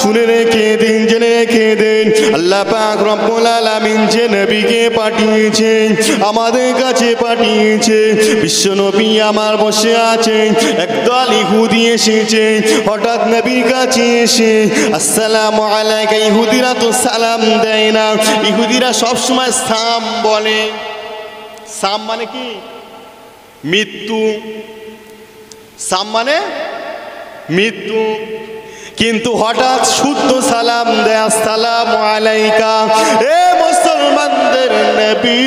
শুনে রেখে দিন, জেনে রেখে দিন, আল্লাহ পাক রব্বুল আলামিন যে নবীকে পাঠিয়েছে, আমাদের কাছে পাঠিয়েছে, বিশ্বনবী আমার বসে আছে, একদল ইহুদি এসেছে, হঠাৎ নবীর কাছে এসে আসসালামু আলাইকা, ইহুদিরা তো সালাম দেয় না, ইহুদিরা সবসময় সাম বলে। সাম মানে কি? মৃত্যু। সাম মানে মৃত্যু। কিন্তু হঠাৎ শুদ্ধ সালাম দেয়, আসসালামু আলাইকা। এ মুসলমানদের নবী,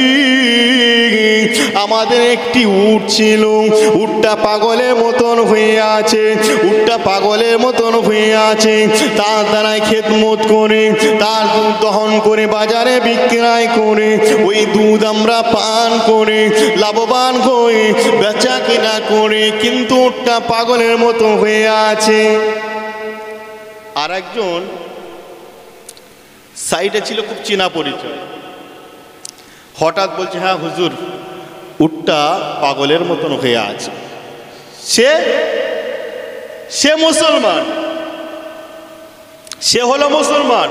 আমাদের একটি উট ছিল, উটটা পাগলের মতন হয়ে আছে, উটটা পাগলের মতন হয়ে আছে, তার দ্বারাই খেদমত করে, তার দুধ দহন করে বাজারে বিক্রয় করে, ওই দুধ আমরা পান করে লাভবান হয়ে বেচা কেনা করে, কিন্তু উটটা পাগলের মতো হয়ে আছে। আর একজন সাইডে ছিল, খুব চেনা পরিচয়, হঠাৎ বলছে, হ্যাঁ হুজুর, উটটা পাগলের মতন হয়ে আছে। সে মুসলমান, সে হলো মুসলমান।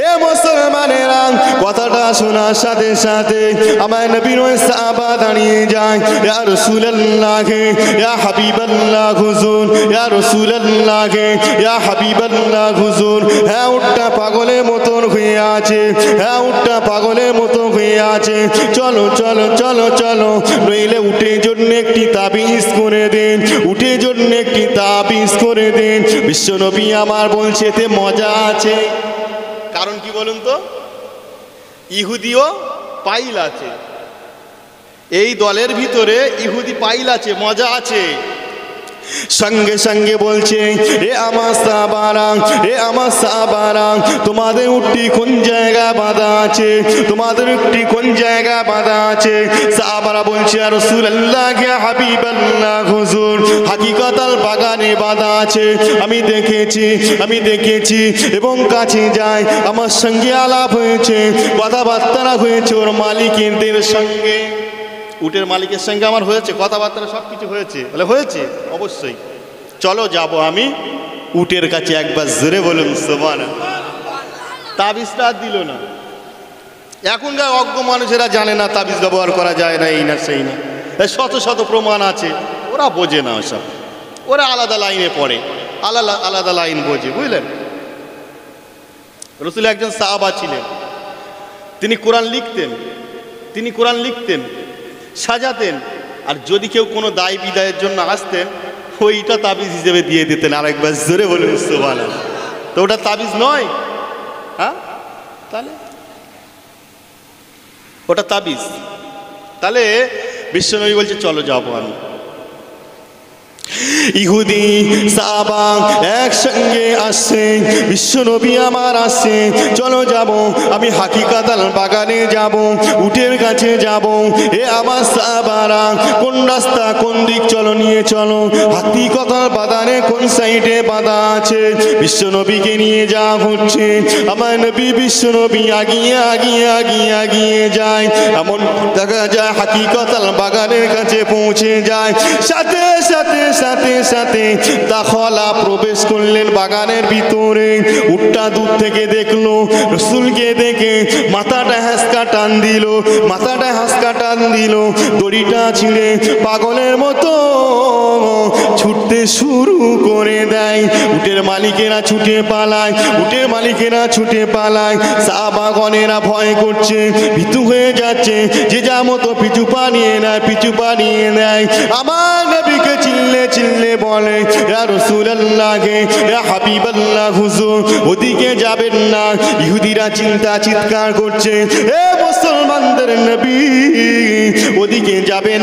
এ মুসলমানেরা, কথাটা শোনার সাথে সাথে আমার নবীর ওই সাহাবা দাঁড়িয়ে যায়, ইয়া রাসূলুল্লাহ, ইয়া হাবিবাল্লাহ হুজুর, ইয়া রাসূলুল্লাহ, ইয়া হাবিবাল্লাহ হুজুর, হ্যাঁ উটটা পাগলের মতন হয়ে আছে, হ্যাঁ উটটা পাগলের মতো হয়ে আছে, চলো চলো চলো চলো, নইলে উটের জন্য একটি তাবিজ করে দেন, উটের জন্য একটি তাবিজ করে দেন। বিশ্বনবী আমার বলছে, এতে মজা আছে। কারণ কি বলুন তো? ইহুদিও পাইল আছে, এই দলের ভিতরে ইহুদি পাইল আছে, মজা আছে। সঙ্গে সঙ্গে বলছে, এ আমার সাহাবারা, এ আমার সাহাবারা, তোমাদের উটটি কোন জায়গা বাঁধা আছে, তোমাদের উটটি কোন জায়গা বাঁধা আছে? সাহাবারা বলছে, ইয়া রাসূলুল্লাহ, ইয়া হাবিবাল্লাহ হুজুর, হাকিকাতাল বাগানে বাঁধা আছে, আমি দেখেছি এবং কাছে যাই, আমার সঙ্গে আলাপ হয়েছে, কথাবার্তা হয়েছে ওর মালিকদের সঙ্গে, উটের মালিকের সঙ্গে আমার হয়েছে, কথাবার্তা সব কিছু হয়েছে। বলে হয়েছে, অবশ্যই, চলো যাব আমি উটের কাছে। একবার জোরে বলুন সুবহানাল্লাহ। তাবিজটা আর দিল না। এখনকার অজ্ঞ মানুষেরা জানে না তাবিজ ব্যবহার করা যায় না, এই না সেই না, শত শত প্রমাণ আছে, ওরা বোঝে না ওসব, ওরা আলাদা লাইনে পড়ে, আলাদা লাইন বোঝে, বুঝলেন? রাসূল একজন সাহাবা ছিলেন, তিনি কোরআন লিখতেন, সাজাতেন, আর যদি কেউ কোনো দায় বিদায়ের জন্য আসতেন, ওইটা তাবিজ হিসেবে দিয়ে দিতেন। আর একবার জোরে বলুন সুবহানাল্লাহ। তো ওটা তাবিজ নয়, হ্যাঁ? তাহলে ওটা তাবিজ। তাহলে বিশ্বনবী বলছে, চলো যাবো আমি। ইহুদি সাহাবা একসঙ্গে আসছে, বিশ্বনবী আমার আসছে, চলো যাব, আমি হাকিকাতাল বাগানে যাব, উটের কাছে যাব। এ আমার সাহাবারা, কোন রাস্তা, কোন দিক, চলো নিয়ে চলো, হাকিকাতাল বাগানে কোন সাইডে বাঁধা আছে। বিশ্বনবীকে নিয়ে যাওয়া হচ্ছে, আমার নবী বিশ্বনবী আগিয়ে যায়, এমন দেখা যায় হাকিকাতাল বাগানের কাছে পৌঁছে যায়। সাথে সাথে সাথে সাথে দাখলা, প্রবেশ করলেন বাগানের ভিতরে। উটটা দূর থেকে দেখলো, রাসূলকে দেখে মাথাটা হাসকা টান দিল, দড়িটা ছিঁড়ে পাগলের মতো ছুটতে শুরু করে দেয়। উটের মালিকেরা ছুটে পালায়, সাহাবাগণেরা ভয় করছে, ভীতু হয়ে যাচ্ছে, যে যা মতো পিছু পানিয়ে নেয়। আমার নবীকে চিল্লে বলে, ইয়া রাসূলুল্লাহ, ইয়া হাবিবাল্লাহ হুজুর, ওদিকে যাবেন না। ইহুদিরা চিৎকার করছে, এ মুসলমানদের নবী, ওদিকে যাবে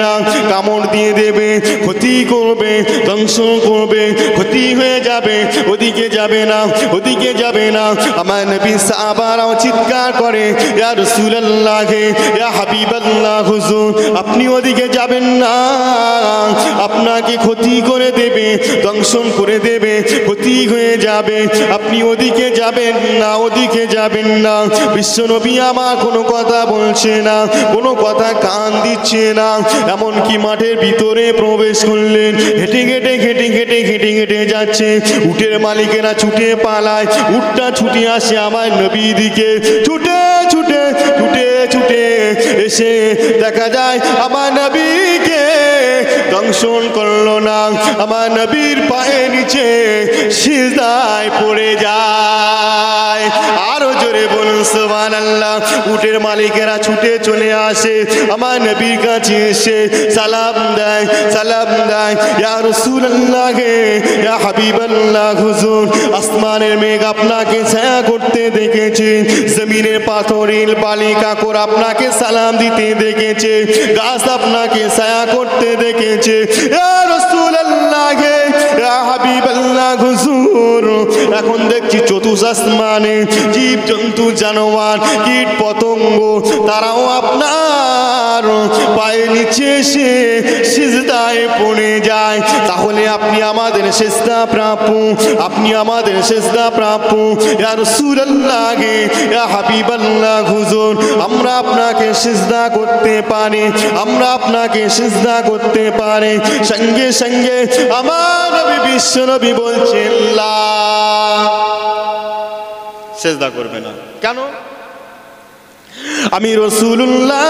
না, কামড় দিয়ে দেবে, ক্ষতি করবে, ধ্বংস করবে, ক্ষতি হয়ে যাবে, ওদিকে যাবে না। আমার নবী সাহাবারাও চিৎকার করে, ইয়া রাসূলুল্লাহ, ইয়া হাবিবাল্লাহ হুজুর, আপনি ওদিকে যাবেন না, আপনাকে ক্ষতি করে দেবে, দংশন করে দেবে, ক্ষতি হয়ে যাবে। আপনি ওদিকে যাবেন না, ওদিকে যাবেন না। বিশ্বনবী আমার কোনো কথা বলছে না, কোনো কথা কান দিচ্ছে না। এমনকি মাঠের ভিতরে প্রবেশ করলেন, হেঁটে হেঁটে হেঁটে হেঁটে হেঁটে হেঁটে যাচ্ছে। উটের মালিকেরা ছুটে পালায়, উটটা ছুটে আসে আমার নবী দিকে, ছুটে ছুটে ছুটে ছুটে এসে দেখা যায় আমার নবীকে দংশন করলো না। আমার নবীর পায়ে নিচে সিজদায় পড়ে যায়। আরো জোরে বলুন সুবহানাল্লাহ। উটের মালিকেরা ছুটে চলে আসে, আমার নবীর কাছে এসে সালাম দেয়, সালাম দেয়, ইয়া রাসূলুল্লাহ, ইয়া হাবিবাল্লাহ, হুজুর আসমানের মেঘ আপনাকে ছায়া করতে দেখেছে, জমিনের পাথরিল বালি কাকর আপনাকে সালাম দিতে দেখেছে, গাছ আপনাকে ছায়া করতে দেখেছে। ইয়া রাসূলুল্লাহ, ইয়া হাবিবাল্লাহ, হুজুর এখন দেখছি চতুর্থ-আসমানে জীব জন্তু জানোয়ার কীট পতঙ্গ তারাও আপনার পায়ের নিচে এসে সিজদায় পড়ে যায়। তাহলে আপনি আমাদের সিজদা প্রাপ্য, আপনি আমাদের সিজদা প্রাপ্য। ইয়া রাসূলুল্লাহ, ইয়া হাবিবাল্লাহ, হুজুর আমরা আপনাকে সিজদা করতে পারি, আমরা আপনাকে সিজদা করতে পারি। সঙ্গে সঙ্গে আমার নবী বিশ্বনবী বলছেন লা, সিজদা করবে না। কেন? আমি রাসূলুল্লাহ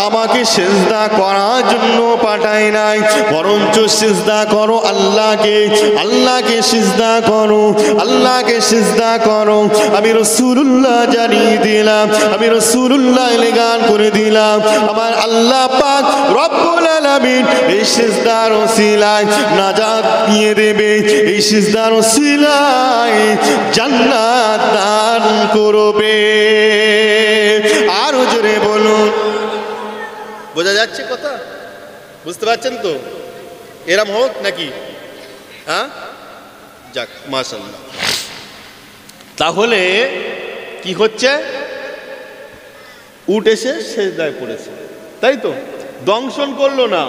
আমাকে সিজদা করার জন্য পাঠায় নাই, বরঞ্চ সিজদা করো আল্লাহকে, আল্লাহকে সিজদা করো, আল্লাহকে সিজদা করো। আমি রাসূলুল্লাহ জানিয়ে দিলাম, আমি রাসূলুল্লাহ এলান করে দিলাম, আমার আল্লাহ পাক রব্বুল আলামিন এই সিজদার ওসিলায় নাজাত দিয়ে দেবে, এই সিজদার ওসিলায় জান্নাত দান করবে। আরো জোরে বলুন। বোঝা যাচ্ছে কথা? বুঝতে পারছেন তো? এরম হোক নাকি? হ্যাঁ, যাক মাশাআল্লাহ। তাহলে কি হচ্ছে? উট এসে সিজদায় পড়েছে, তাই তো? দংশন করলো না।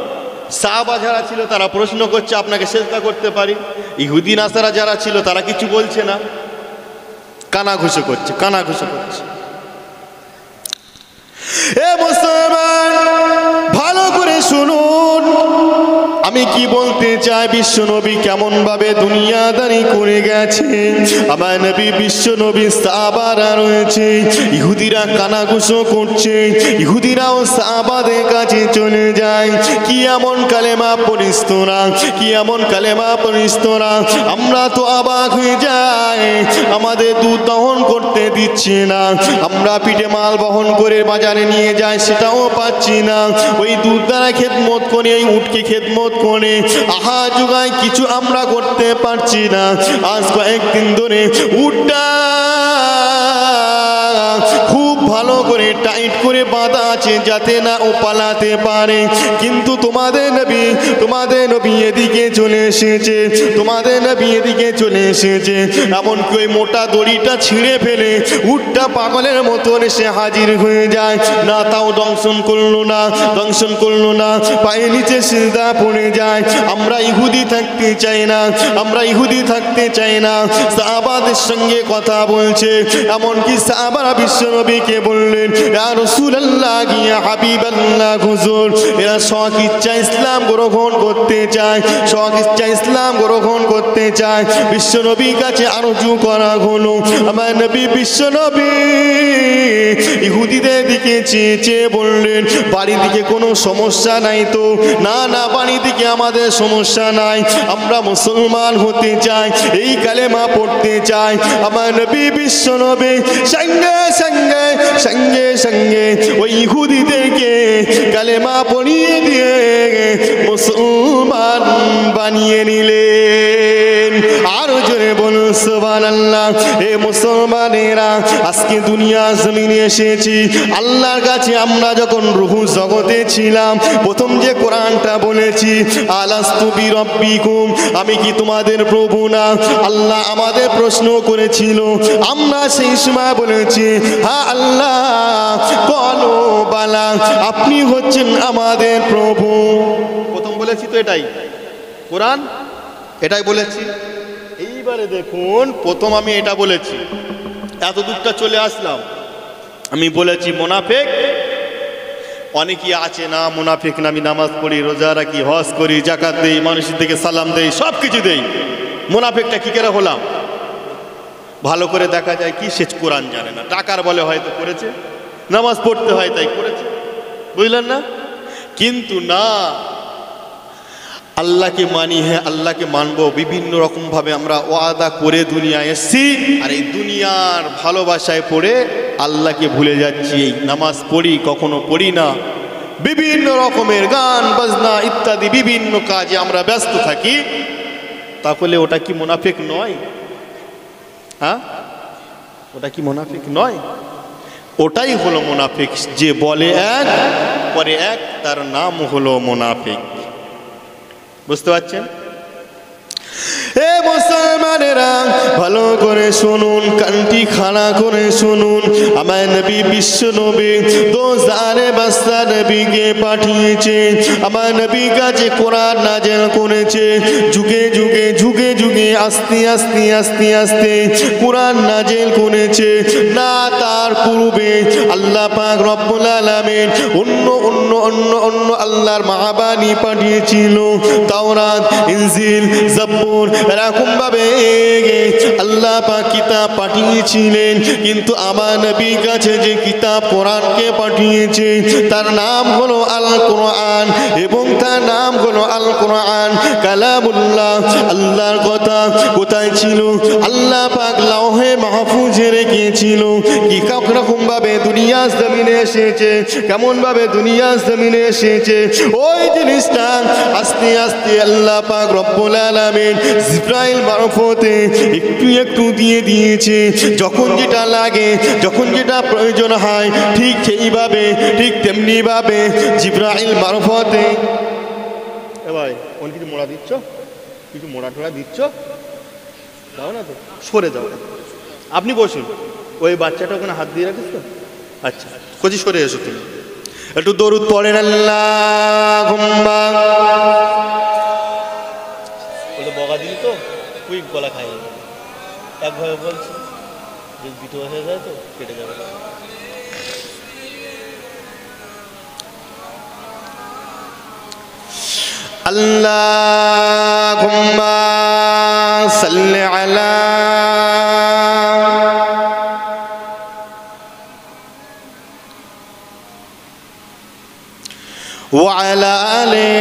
সাহাবা যারা ছিল তারা প্রশ্ন করছে আপনাকে সিজদা করতে পারি, ইহুদি নাসারা যারা ছিল তারা কিছু বলছে না, কানাঘুষো করছে, কানাঘুষো করছে। এ মুসলমান ভালো করে শুনুন, আমি কি বলতে চাই, বিশ্বনবী কেমন ভাবে দুনিয়াদারি করে গেছে। আমার নবী বিশ্বনবী সাহাবারা রয়েছে, ইহুদিরা কানাঘুষো করছে, ইহুদিরাও সাহাবাদের কাছে চলে যায়। কি এমন কালেমা পড়িস তোরা, কি এমন কালেমা পড়িস তোরা? আমরা তো অবাক হয়ে যাই, আমাদের দুধ দহন করতে দিচ্ছে না, আমরা পিঠে মাল বহন করে বাজারে নিয়ে যাই সেটাও পাচ্ছি না। ওই দুধ দ্বারা খেদমত করে, এই উটকে খেদমত করে আহা জুগায় কিছু আমরা করতে পারছি না। আজ কয়েকদিন ধরে উটটা খুব ভালো করে টাইট করে বাঁধা আছে যাতে না ও পালাতে পারে। কিন্তু তোমাদের নবী এদিকে চলে এসেছে, তোমাদের নবী এদিকে চলে এসেছে, এমনকি ওই মোটা দড়িটা ছিঁড়ে ফেলে উটটা পাগলের মতন এসে হাজির হয়ে যায়। না তাও দংশন করলো না, দংশন করলো না, পায়ে নিচে সিজদা পড়ে যায়। আমরা ইহুদি থাকতে চাই না, আমরা ইহুদি থাকতে চাই না। সাহাবাদের সঙ্গে কথা বলছে, এমনকি সাহাবারা বিশ্বনবীকে বললেন ইয়া রাসূলুল্লাহ, ইয়া হাবিবাল্লাহ, হুজুর এরা শখ ইচ্ছা ইসলাম গ্রহণ করতে চায়, শখ ইচ্ছা ইসলাম গ্রহণ করতে চায়। বিশ্বনবীর কাছে আরজু করা হলো, আমার নবী বিশ্বনবী ইহুদিদের দিকে চেয়ে চেয়ে বললেন বাড়ির দিকে কোনো সমস্যা নাই তো? না না, বাড়ির দিকে আমাদের সমস্যা নাই, আমরা মুসলমান হতে চাই, এই কালেমা পড়তে চাই। আমার নবী বিশ্বনবী সঙ্গে সঙ্গে সঙ্গে সঙ্গে ওই ইহুদিদেরকে কালেমা পড়িয়ে দিয়ে মুসলমান বানিয়ে নিলেন। আরো জোরে বলুন সুবহানাল্লাহ। এ মুসলমানেরা আজকে দুনিয়া জমিনে এসেছি আল্লাহর কাছে। আমরা যখন রুহু জগতে ছিলাম, প্রথম যে কোরআনটা বলেছি আলাস্তু বিরব্বিকুম, আমি কি তোমাদের প্রভু না? আল্লাহ আমাদের প্রশ্ন করেছিল, আমরা সেই সময় বলেছি হ্যাঁ আল্লাহ, কলো বালা, আপনি হচ্ছেন আমাদের প্রভু। প্রথম বলেছি তো এটাই, কোরআন এটাই বলেছি। এইবারে দেখুন, প্রথম আমি এটা বলেছি, এত দূরটা চলে আসলাম, আমি বলেছি মুনাফিক অনেকেই আছে না, মুনাফিক না, আমি নামাজ পড়ি, রোজা রাখি, হজ করি, যাকাত দেই, মানুষের দিকে সালাম দেই, সব কিছু দেই, মুনাফিকটা কি করে হলাম? ভালো করে দেখা যায় কি, সে কোরআন জানে না, টাকার বলে হয়তো করেছে, নামাজ পড়তে হয় তাই করেছে, বুঝলেন না? কিন্তু না, আল্লাহকে মানি, হ্যাঁ আল্লাহকে মানবো, বিভিন্ন রকম ভাবে আমরা ওয়াদা করে দুনিয়ায় এসছি, আর এই দুনিয়ার ভালোবাসায় পড়ে আল্লাহকে ভুলে যাচ্ছি। এই নামাজ পড়ি, কখনো পড়ি না, বিভিন্ন রকমের গান বাজনা ইত্যাদি বিভিন্ন কাজে আমরা ব্যস্ত থাকি, তাহলে ওটা কি মুনাফিক নয়? হ্যাঁ, ওটা কি মুনাফিক নয়? ওটাই হলো মুনাফিক, যে বলে এক পরে এক, তার নাম হলো মুনাফিক। বুঝতে পারছেন? এ মুসলমানেরা ভালো করে শুনুন, কানটি খাড়া করে শুনুন, আমার নবী বিশ্ব নবী দোজারে বাস্তা নবীকে পাঠিয়েছে, আমার নবী কাছে কোরআন নাযিল করেছে, যুগে যুগে যুগে যুগে আস্তে আস্তে আস্তে আস্তে কোরআন নাযিল করেছে। না তার পূর্বে আল্লাহ পাক রব্বুল আলামিন অন্য অন্য অন্য অন্য আল্লাহর মাহবানি পাঠিয়েছিল, তাওরাত, ইনজিল, জাবুর, এরকম ভাবে আল্লাহ পাক কিতাব পাঠিয়েছিলেন। কিন্তু আমার নবীর কাছে যে কিতাব কোরআনকে পাঠিয়েছে তার নাম হলো আল কোরআন, এবং তার নাম হলো আল কোরআন কালামুল্লাহ, আল্লাহর কথা। কোথায় ছিল? আল্লাহ পাক লাওহে মাহফুজে রেখেছিল। কি রকম ভাবে দুনিয়া জমিনে এসেছে, কেমন ভাবে দুনিয়া জমিনে এসেছে, ওই জিনিসটা আস্তে আস্তে আল্লাহ পাক রব্বুল আলামিন জিবরাইল মারফতে একটু একটু দিয়ে দিয়েছে। যখন যেটা লাগে, যখন যেটা প্রয়োজন হয়, ঠিক সেইভাবে, ঠিক তেমনি ভাবে জিবরাইল মারফতে। এ ভাই, কোন কিছু মোড়া দিচ্ছ, কিছু মোড়া টোড়া দিচ্ছ, দাও না তো, সরে যাও, আপনি বসুন। ওই বাচ্চাটা ওখানে হাত দিয়ে রাখিস তো, আচ্ছা কচি সরে এসো, তুমি একটু দরুদ পড়েন। আল্লাহুম্মা, বলে বগা দিলি তো কুইক গলা খাই, একভাবে বলছি, যদি বিটো হয়ে যায় তো কেটে যাবে। আল্লাহুম্মা সাল্লি আলা ওয়া আলা আলি।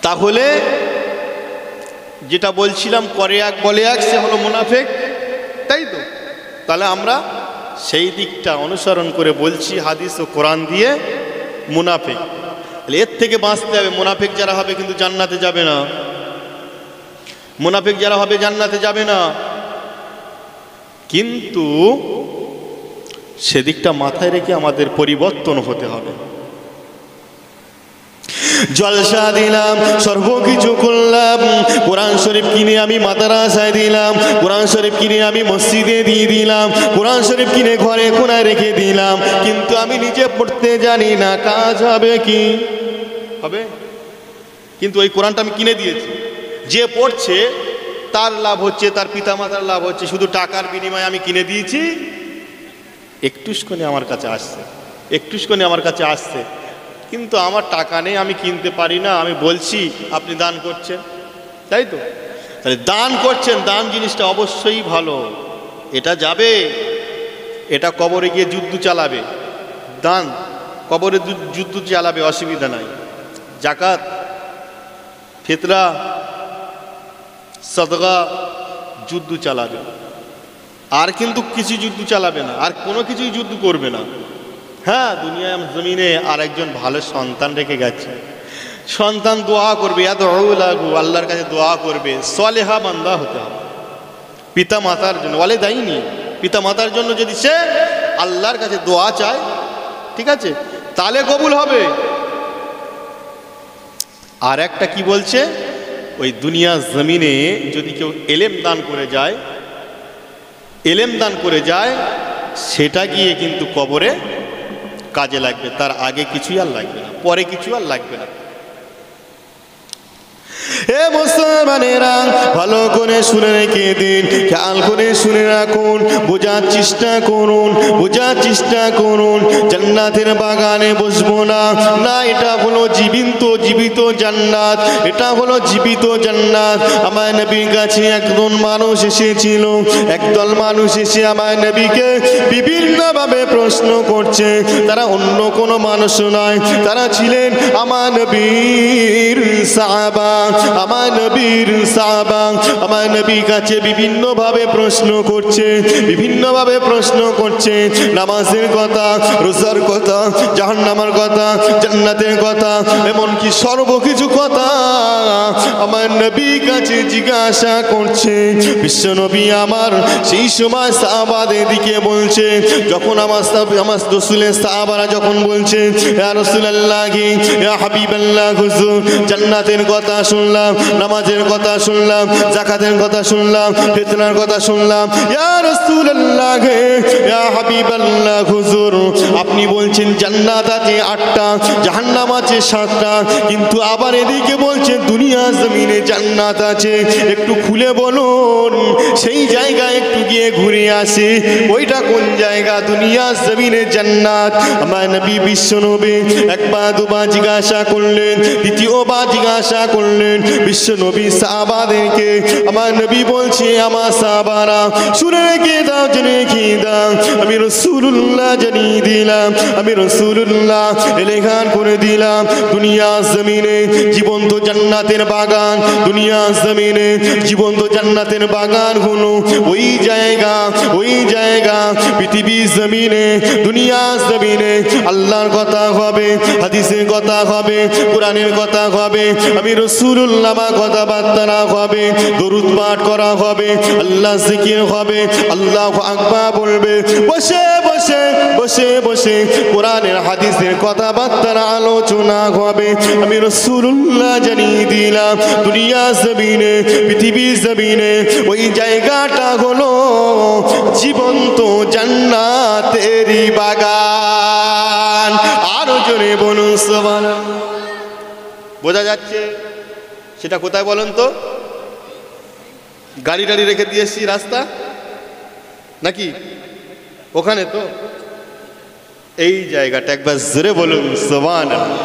তাহলে যেটা বলছিলাম, করে এক বলে এক, সে হলো মুনাফিক, তাই তো? তাহলে আমরা সেই দিকটা অনুসরণ করে বলছি হাদিস ও কোরআন দিয়ে, মুনাফিক। এর থেকে বাঁচতে হবে। মুনাফিক যারা হবে কিন্তু জান্নাতে যাবে না, মুনাফিক যারা হবে জান্নাতে যাবে না, কিন্তু সেদিকটা মাথায় রেখে আমাদের পরিবর্তন হতে হবে। জলসা দিলাম, সর্বকিছু করলাম, কোরআন শরীফ কিনে আমি মাদ্রাসায় দিলাম, কোরআন শরীফ কিনে আমি মসজিদে দিয়ে দিলাম, কোরআন শরীফ কিনে ঘরে কোনায় রেখে দিলাম, কিন্তু আমি নিজে পড়তে জানি না, কাজ হবে কি? হবে? কিন্তু ওই কোরআনটা আমি কিনে দিয়েছি, যে পড়ছে তার লাভ হচ্ছে, তার পিতামাতার লাভ হচ্ছে, শুধু টাকার বিনিময়ে আমি কিনে দিয়েছি। একটুখানি আমার কাছে আসছে, একটুখানি আমার কাছে আসছে, কিন্তু আমার টাকা নেই, আমি কিনতে পারি না। আমি বলছি আপনি দান করছেন, তাই তো? তাহলে দান করছেন, দান জিনিসটা অবশ্যই ভালো, এটা যাবে, এটা কবরে গিয়ে যুদ্ধ চালাবে, দান কবরে যুদ্ধ চালাবে, অসুবিধা নাই। জাকাত, ফিতরা, সাদকা যুদ্ধ চালাবে, আর কিন্তু কিছু যুদ্ধ চালাবে না, আর কোনো কিছুই যুদ্ধ করবে না। হ্যাঁ, দুনিয়ায় জমিনে আর একজন ভালো সন্তান রেখে গেছে, সন্তান দোয়া করবে, আল্লাহর কাছে দোয়া করবে, সলেহা বান্দা হতে হবে পিতা মাতার জন্য। বলে দেয়নি, পিতা মাতার জন্য যদি সে আল্লাহর কাছে দোয়া চায়, ঠিক আছে, তাহলে কবুল হবে। আর একটা কি বলছে, ওই দুনিয়া জমিনে যদি কেউ এলেম দান করে যায়, এলেম দান করে যায়, সেটা গিয়ে কিন্তু কবরে কাজে লাগবে, তার আগে কিছুই আর লাগবে না, পরে কিছু আর লাগবে না। এ মুসলমানেরা ভালো করে শুনে রেখে দিন, খেয়াল করে শুনে রাখুন, বোঝার চেষ্টা করুন, বোঝার চেষ্টা করুন। জান্নাতের বাগানে বসবো না, না এটা হলো জীবিত জান্নাত, এটা হলো জীবিত জান্নাত। আমার নবীর কাছে একজন মানুষ এসেছিল, একদল মানুষ এসে আমার নবীকে বিভিন্নভাবে প্রশ্ন করছে। তারা অন্য কোনো মানুষ নয়, তারা ছিলেন আমার নবীর সাহাবা, আমার নবীর সাহাবা। আমার নবীর কাছে বিভিন্নভাবে প্রশ্ন করছে, বিভিন্নভাবে প্রশ্ন করছে। নামাজের কথা, রোজার কথা, জাহান্নামের কথা, জান্নাতের কথা, এমনকি সর্বকিছু কথা আমার নবীর কাছে জিজ্ঞাসা করছে। বিশ্বনবী আমার সেই সময় সাহাবাদের দিকে বলছে, যখন আমার রাসূলের সাহাবারা যখন বলছে, ইয়া রাসূলুল্লাহ, ইয়া হাবিবাল্লাহ, হুজুর জান্নাতের কথা শুনলাম, নামাজের কথা শুনলাম, যাকাতের কথা শুনলাম, ফিতনার কথা শুনলাম, ইয়া রাসূলুল্লাহ, ইয়া হাবিবাল্লাহ, হুজুর আপনি বলছেন জান্নাত আছে 8টা, জাহান্নাম আছে 7টা, কিন্তু আবার এদিকে বলছেন দুনিয়া জমিনে জান্নাত আছে। একটু খুলে বলুন, সেই জায়গায় একটু গিয়ে ঘুরে আসি, ওইটা কোন জায়গা? দুনিয়া জমিনে জান্নাত। আমার নবী বিশ্বনবী একবার দুবার জিজ্ঞাসা করলেন, দ্বিতীয়বার জিজ্ঞাসা করলেন বিশ্বনবী সাহাবাদেরকে। আমার নবী বলছে, আমার সাহাবারা শুনে রেখে দাও, জেনে রেখে দাও, আমি রাসূলুল্লাহ জানিয়ে দিলাম, আমি রাসূলুল্লাহ এলান করে দিলাম, দুনিয়া জমিনে জীবন্ত জান্নাতের বাগান, দুনিয়া জমিনে জীবন্ত জান্নাতের বাগান হলো ওই জায়গা, ওই জায়গা পৃথিবী জমিনে, দুনিয়া জমিনে আল্লাহর কথা হবে, হাদিসের কথা হবে, কোরআনের কথা হবে, আমি রাসূলুল্লাহ কথাবার্তা হবে, দরুদ পাঠ করা হবে, আল্লাহ জিকির হবে, আল্লাহু আকবার বলবে, বসে বসে বসে বসে কোরআনের হাদিসের কথাবার্তা আলোচনা হবে। আমি রাসূলুল্লাহ জানিয়ে দিলাম, দুনিয়া জমিনে, পৃথিবী জমিনে ওই জায়গাটা হলো জীবন্ত জান্নাতেরই বাগান। আরো জোরে বলুন সুবহানাল্লাহ। বোঝা যাচ্ছে সেটা কোথায় বলেন তো? গাড়ি টাড়ি রেখে দিয়েছি রাস্তা নাকি ওখানে? তো এই জায়গাটা একবার জোরে বলুন সুবহানাল্লাহ।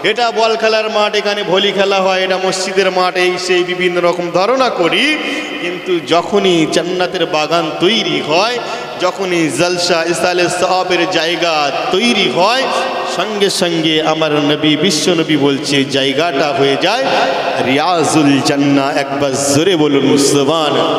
এটা বল খেলার মাঠ, এখানে ভলি খেলা হয়, এটা মসজিদের মাঠ, এই সেই বিভিন্ন রকম ধারণা করি, কিন্তু যখনই জান্নাতের বাগান তৈরি হয়, যখনই জলসা ইসালে সওয়াবের জায়গা তৈরি হয়, সঙ্গে সঙ্গে আমার নবী বিশ্বনবী বলছে জায়গাটা হয়ে যায় রিয়াজুল জান্নাহ। একবার জোরে বলুন সুবহানাল্লাহ।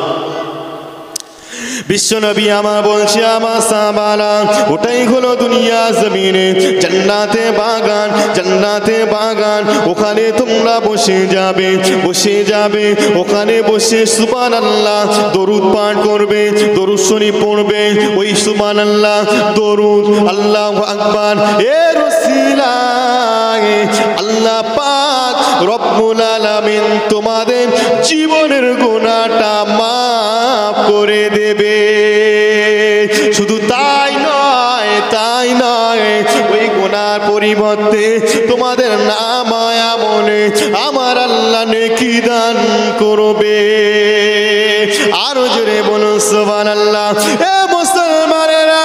বিশ্বনবী আমার বলছে, আমার সাহাবারা ওটাই হলো দুনিয়া জমিনে জান্নাতে বাগান, জান্নাতে বাগান। ওখানে তোমরা বসে যাবে, বসে যাবে, ওখানে বসে সুবহানাল্লাহ দরুদ পাঠ করবে, দরুদ শরীফ পড়বে, ওই সুবহানাল্লাহ দরুদ আল্লাহু আকবার এর ওসিলায় আল্লাহ পাক রব্বুল আলামিন তোমাদের জীবনের গুনাহটা মাফ করে দেবে। শুধু তাই নয়, তাই নয়, ওই গুনার পরিবর্তে তোমাদের নামায় আমলে আমার আল্লাহ নেকি দান করবে। আরো জোরে বলুন সুবহানাল্লাহ। এ মুসলমানেরা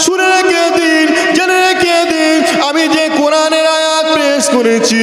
শুনে রেখে দিন, জেনে রেখে দিন, আমি যে কোরআনের আয়াত পেশ করেছি,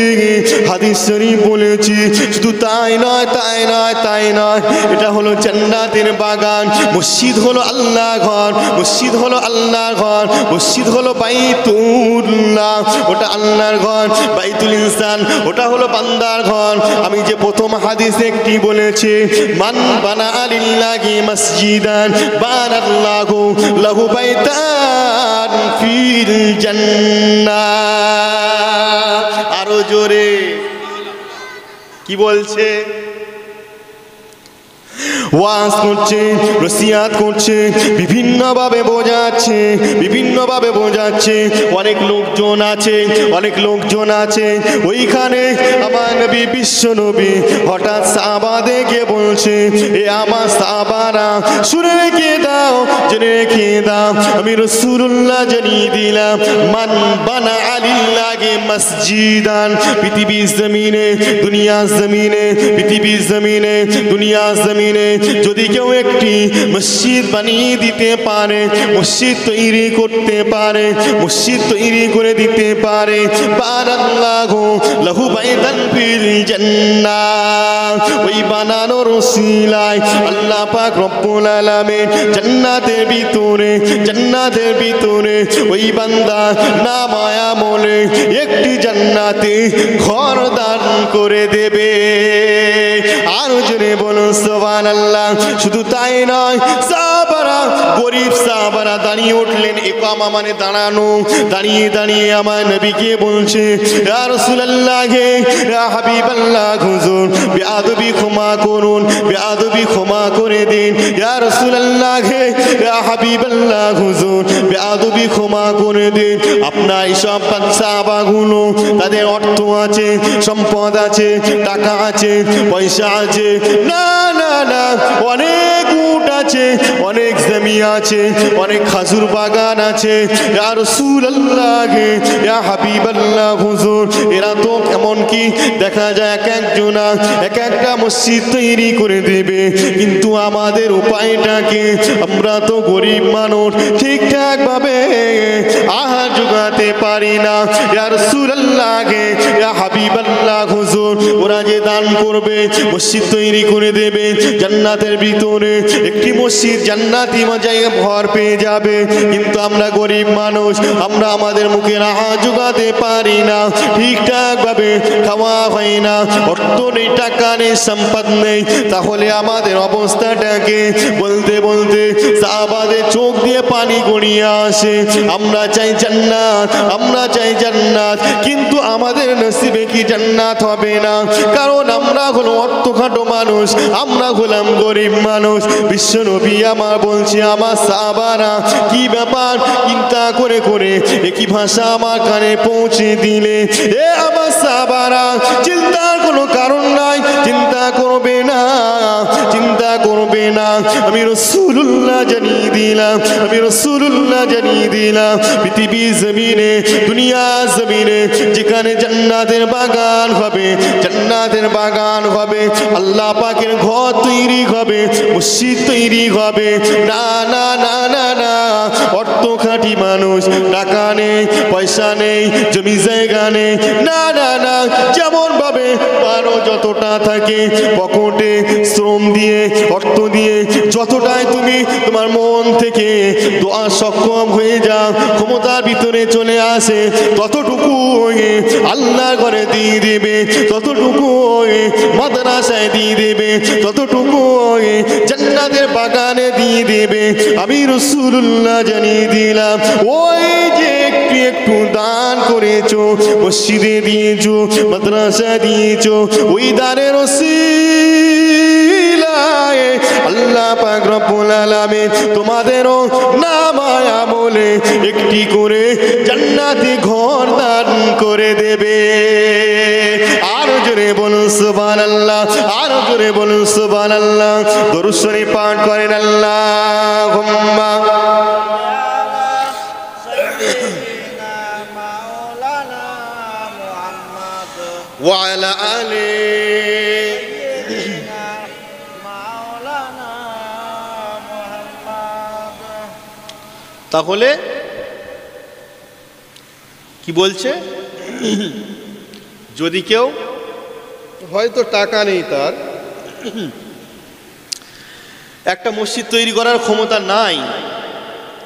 হাদিস শরীফ বলেছি, শুধু তাই নয়, তাই নয়, তাই নয়, এটা হলো জান্নাতের বাগান। মসজিদ হলো আল্লাহ ঘর, মসজিদ হলো আল্লাহর ঘর, মসজিদ হলো বাইতুল্লাহ, ওটা আল্লাহর ঘর। বাইতুল ইনসান ওটা হলো বান্দার ঘর। আমি যে প্রথম হাদিসে একটি বলেছি, মান বানা লিল্লাহি মসজিদান বানাল্লাহু লাহু বাইতান ফিল জান্নাহ। আরো জোরে কি বলছে? ওয়াজ করছে, নসিহত করছে, বিভিন্নভাবে বোঝাচ্ছে। অনেক লোকজন আছে ওইখানে আমার নবী বিশ্ব নবী হঠাৎ সাহাবাদেরকে বলছে, এ আমার সাহাবারা শুনে রেখে দাও, জেনে রেখে দাও, আমি রাসূলুল্লাহ জানিয়ে দিলাম, মান বানা আলিল্লাহি মসজিদান, পৃথিবীর জমিনে দুনিয়ার জমিনে যদি কেউ একটি মসজিদ বানিয়ে দিতে পারে, মসজিদ তৈরি করতে পারে, মসজিদ তৈরি করে দিতে পারে, বানাল্লাহু লাহু বাইতান ফিল জান্নাহ, ওই বানানোর ওসিলায় আল্লাহ পাক রব্বুল আলামিন জান্নাতের ভিতরে ওই বান্দা নামায় আমলে একটি জান্নাতে ঘর দান করে দেবে। আর জোরে বলুন সুবহানাল্লাহ। শুধু তাই নয়, সাহাবারা, গরিব সাহাবারা দাঁড়িয়ে উঠলেন। ইকামা মানে দাঁড়ানো। দাঁড়িয়ে আমার নবীকে বলছে, ইয়া রাসূলুল্লাহ, ইয়া হাবিবাল্লাহ, হুজুর বেয়াদবি ক্ষমা করুন, বেয়াদবি ক্ষমা করে দিন। ইয়া রাসূলুল্লাহ, ইয়া হাবিবাল্লাহ, হুজুর বেয়াদবি ক্ষমা করে দিন। আপনার সব সাহাবাগুলো তাদের অর্থ আছে, সম্পদ আছে, টাকা আছে, পয়সা আছে, না, অনেক উট আছে, অনেক জমি আছে, অনেক খাজুর বাগান আছে। ইয়া রাসূলুল্লাহ, ইয়া হাবিবাল্লাহ, হুজুর এরা তো এমনকি দেখা যায় এক একটা মসজিদ তৈরি করে দেবে, কিন্তু আমাদের উপায়টাকে, আমরা তো গরিব মানুষ, ঠিকঠাক ভাবে আহার জোগাতে পারি না। ইয়া রাসূলুল্লাহ, ইয়া হাবিবাল্লাহ, হুজুর ওরা যে দান করবে, মসজিদ তৈরি করে দেবে জান্নাতের ভিতরে, একটি মসজিদ জান্নাতি জায়গা ভর পেয়ে যাবে, কিন্তু আমরা গরিব মানুষ, আমরা আমাদের মুখে আহার জোগাতে পারি না, ঠিকঠাক ভাবে খাওয়া হয় না, অর্থ নেই, টাকা নেই, সম্পদ নেই। তাহলে আমাদের অবস্থাটাকে বলতে সাহাবাদের চোখ দিয়ে পানি গড়িয়ে আসে। আমরা চাই জান্নাত, কিন্তু আমাদের নসিবে কি জান্নাত হবে না, কারণ আমরা হলো অর্থখাটো মানুষ, আমরা হলাম গরিব মানুষ। বিশ্ব নবী আমার বলছে, আমার সাহাবারা কি ব্যাপার, চিন্তা করে একই ভাষা আমার কানে পৌঁছে দিলে, এ আমার সাহাবারা চিন্তার কোনো কারণ নাই, চিন্তা করবে না, আমি রাসূলুল্লাহ জানিয়ে দিলাম, পৃথিবীর জমিনে, দুনিয়ার জমিনে যেখানে জান্নাতের বাগান হবে, আল্লাহ পাকের ঘর তৈরি হবে, মসজিদ তৈরি হবে, না, অর্থ খাঁটি মানুষ, টাকা নেই, পয়সা নেই, জমি জায়গা নেই, না, যেমন ভাবে পারো যতটা থাকে পকেটে, শ্রম দিয়ে, অর্থ দিয়ে, যতটাই তুমি তোমার মন থেকে দোয়া সক্ষম হয়ে যাও, ক্ষমতার ভিতরে চলে আসে, ততটুকু আল্লাহর ঘরে দিয়ে দেবে, ততটুকু মাদ্রাসায় দিয়ে দেবে, ততটুকু জান্নাতের বাগানে দিয়ে দেবে। আমি রাসূলুল্লাহ জানিয়ে দিলাম, ওই যে একটু দান করেছো, মসজিদে দিয়েছো, মাদ্রাসা দিয়েছো, ওই দানের ওসিলায় আল্লাহ পাক রব্বুল আলামিন তোমাদেরও নামায় আমলে একটি করে জান্নাতি ঘর দান করে দেবে। আরো জোরে বলুন সুবহানাল্লাহ, আরো জোরে বলুন সুবহানাল্লাহ। দরুদ শরীফ পাঠ করেন, আল্লাহুম্মা ওয়া আলা আলি। তাহলে কি বলছে, যদি কেউ হয়তো টাকা নেই, তার একটা মসজিদ তৈরি করার ক্ষমতা নাই,